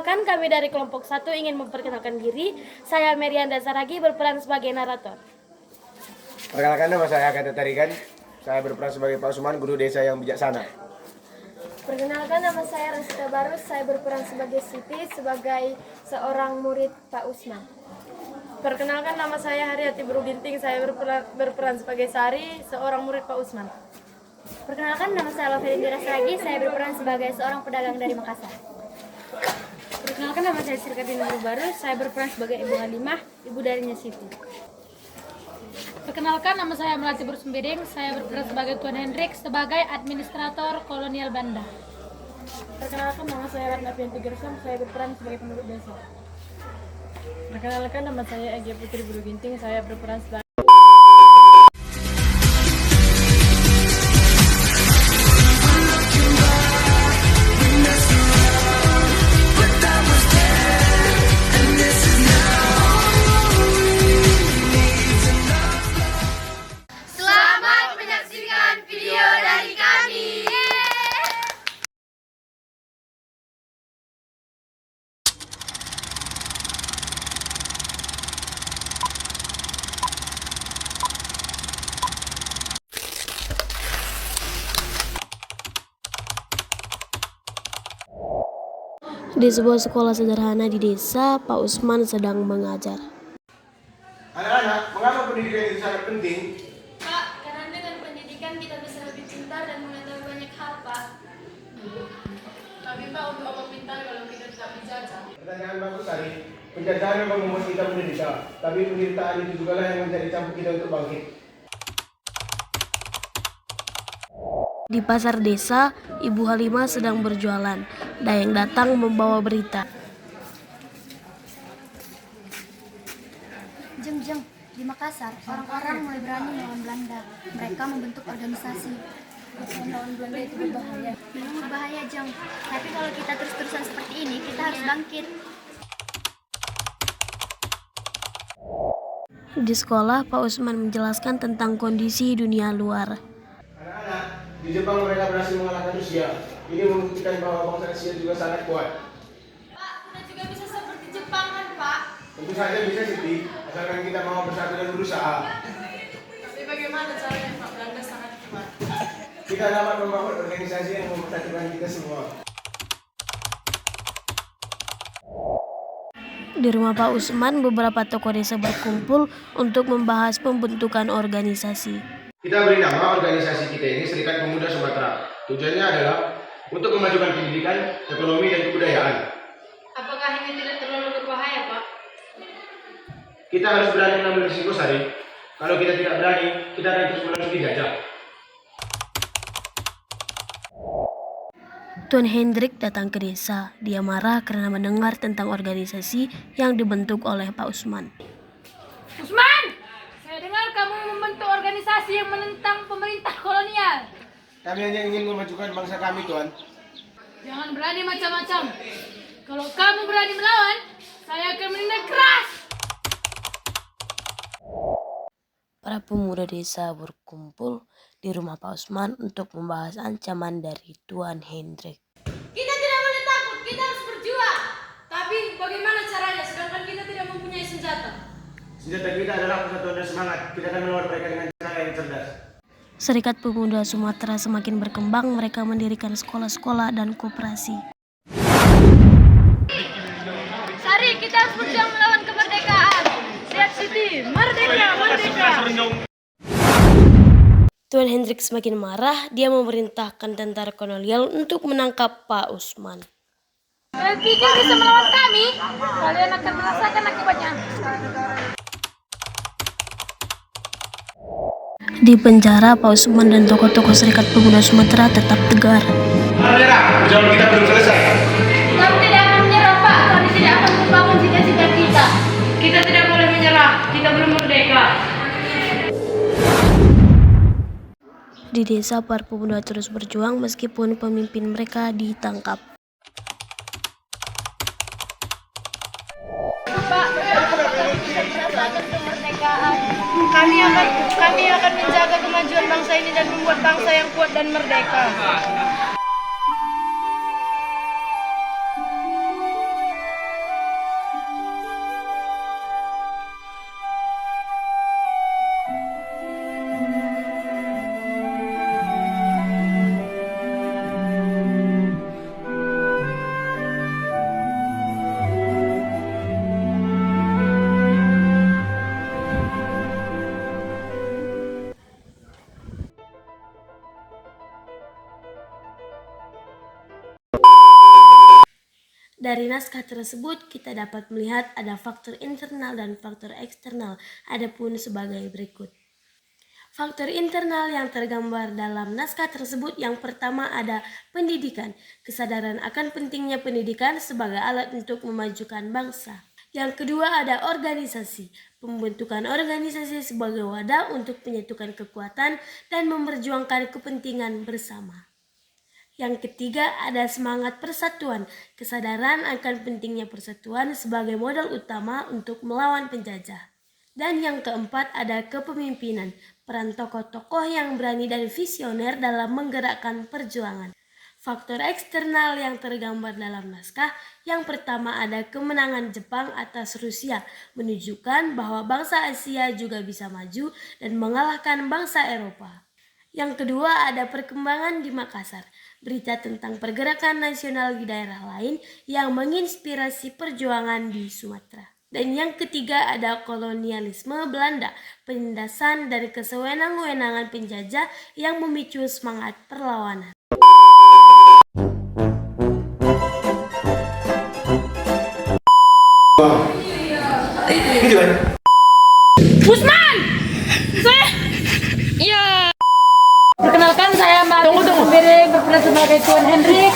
Perkenalkan, kami dari kelompok 1 ingin memperkenalkan diri. Saya Merianda Saragi berperan sebagai narator. Perkenalkan, nama saya Kata Tarikan. Saya berperan sebagai Pak Usman, guru desa yang bijaksana. Perkenalkan, nama saya Rasita Barus. Saya berperan sebagai Siti, sebagai seorang murid Pak Usman. Perkenalkan, nama saya Haryati Beruginting. Saya berperan sebagai Sari, seorang murid Pak Usman. Perkenalkan, nama saya Lovelindira Saragi. Saya berperan sebagai seorang pedagang dari Makassar. Perkenalkan, nama saya Sirkatina Barus. Saya berperan sebagai Ibu Halimah, ibu darinya Siti. Perkenalkan, nama saya Melati Bersembeding. Saya berperan sebagai Tuan Hendrik sebagai administrator kolonial Banda. Perkenalkan, nama saya Ratna Pianti Gersam. Saya berperan sebagai penduduk desa. Perkenalkan, nama saya Egi Putri Bulu Ginting. Saya berperan sebagai Di sebuah sekolah sederhana di desa, Pak Usman sedang mengajar. Anak-anak, mengapa pendidikan itu sangat penting? Pak, karena dengan pendidikan kita bisa lebih pintar dan mengetahui banyak hal, Pak. Tapi Pak, untuk apa pintar kalau kita tidak dijajah? Pertanyaan bagus tadi. Penjajahan memang membuat kita menderita, tapi penderitaan itu juga lah yang menjadi cambuk kita untuk bangkit. Di pasar desa, Ibu Halimah sedang berjualan. Dayang datang membawa berita. Jeng, di Makassar, orang-orang mulai berani melawan Belanda. Mereka membentuk organisasi. Melawan Belanda itu berbahaya. Memang berbahaya, Jeng. Tapi kalau kita terus-terusan seperti ini, kita harus bangkit. Di sekolah, Pak Usman menjelaskan tentang kondisi dunia luar. Anak-anak, di Jepang mereka berhasil mengalahkan Rusia. Ini membuktikan bahwa bangsa Asia juga sangat kuat. Pak, kita juga bisa seperti Jepang kan, Pak? Tentu saja bisa, Siti, asalkan kita mau bersatu dan berusaha. Tapi bagaimana caranya Pak? Belanda sangat kuat. Kita dapat membangun organisasi yang mempersatukan kita semua. Di rumah Pak Usman, beberapa tokoh desa berkumpul untuk membahas pembentukan organisasi. Kita beri nama organisasi kita ini Serikat Pemuda Sumatera. Tujuannya adalah untuk memajukan pendidikan, ekonomi, dan kebudayaan. Apakah ini tidak terlalu berbahaya, Pak? Kita harus berani mengambil risiko, Sari. Kalau kita tidak berani, kita akan terus-menerus dijajah. Tuan Hendrik datang ke desa. Dia marah karena mendengar tentang organisasi yang dibentuk oleh Pak Usman. Usman! Saya dengar kamu membentuk organisasi yang menentang pemerintah kolonial. Kami hanya ingin memajukan bangsa kami, Tuan. Jangan berani macam-macam. Kalau kamu berani melawan, saya akan menindak keras. Para pemuda desa berkumpul di rumah Pak Usman untuk membahas ancaman dari Tuan Hendrik. Kita tidak boleh takut, kita harus berjuang. Tapi bagaimana caranya sedangkan kita tidak mempunyai senjata? Senjata kita adalah persatuan dan semangat. Kita akan melawan mereka dengan cara yang cerdas. Serikat Pemuda Sumatera semakin berkembang, mereka mendirikan sekolah-sekolah dan koperasi. Sari, kita harus berjuang melawan kemerdekaan. Siap, Siti. Merdeka, merdeka. Tuan Hendrik semakin marah, dia memerintahkan tentara kolonial untuk menangkap Pak Usman. Kalian pikir bisa melawan kami? Kalian akan merasakan akibatnya. Di penjara, Pak Usman dan tokoh-tokoh Serikat Pemuda Sumatera tetap tegar. Perjuangan kita belum selesai. Kami tidak akan menyerah, Pak. Kami tidak akan membangun cita-cita kita. Kita tidak boleh menyerah, kita belum merdeka. Di desa, para pemuda terus berjuang meskipun pemimpin mereka ditangkap. Pak, kami bisa merasakan kemerdekaan. Kami akan menjaga kemajuan bangsa ini dan membuat bangsa yang kuat dan merdeka. Dari naskah tersebut kita dapat melihat ada faktor internal dan faktor eksternal, adapun sebagai berikut. Faktor internal yang tergambar dalam naskah tersebut yang pertama ada pendidikan, kesadaran akan pentingnya pendidikan sebagai alat untuk memajukan bangsa. Yang kedua ada organisasi, pembentukan organisasi sebagai wadah untuk menyatukan kekuatan dan memperjuangkan kepentingan bersama. Yang ketiga ada semangat persatuan, kesadaran akan pentingnya persatuan sebagai modal utama untuk melawan penjajah. Dan yang keempat ada kepemimpinan, peran tokoh-tokoh yang berani dan visioner dalam menggerakkan perjuangan. Faktor eksternal yang tergambar dalam naskah, yang pertama ada kemenangan Jepang atas Rusia, menunjukkan bahwa bangsa Asia juga bisa maju dan mengalahkan bangsa Eropa. Yang kedua ada perkembangan di Makassar, berita tentang pergerakan nasional di daerah lain yang menginspirasi perjuangan di Sumatera. Dan yang ketiga ada kolonialisme Belanda, penindasan dan kesewenang-wenangan penjajah yang memicu semangat perlawanan. Usman! Iya. Perkenalkan saya Mbak Sendiri berperan sebagai Tuan Hendrik.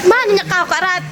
Banyak kau karat.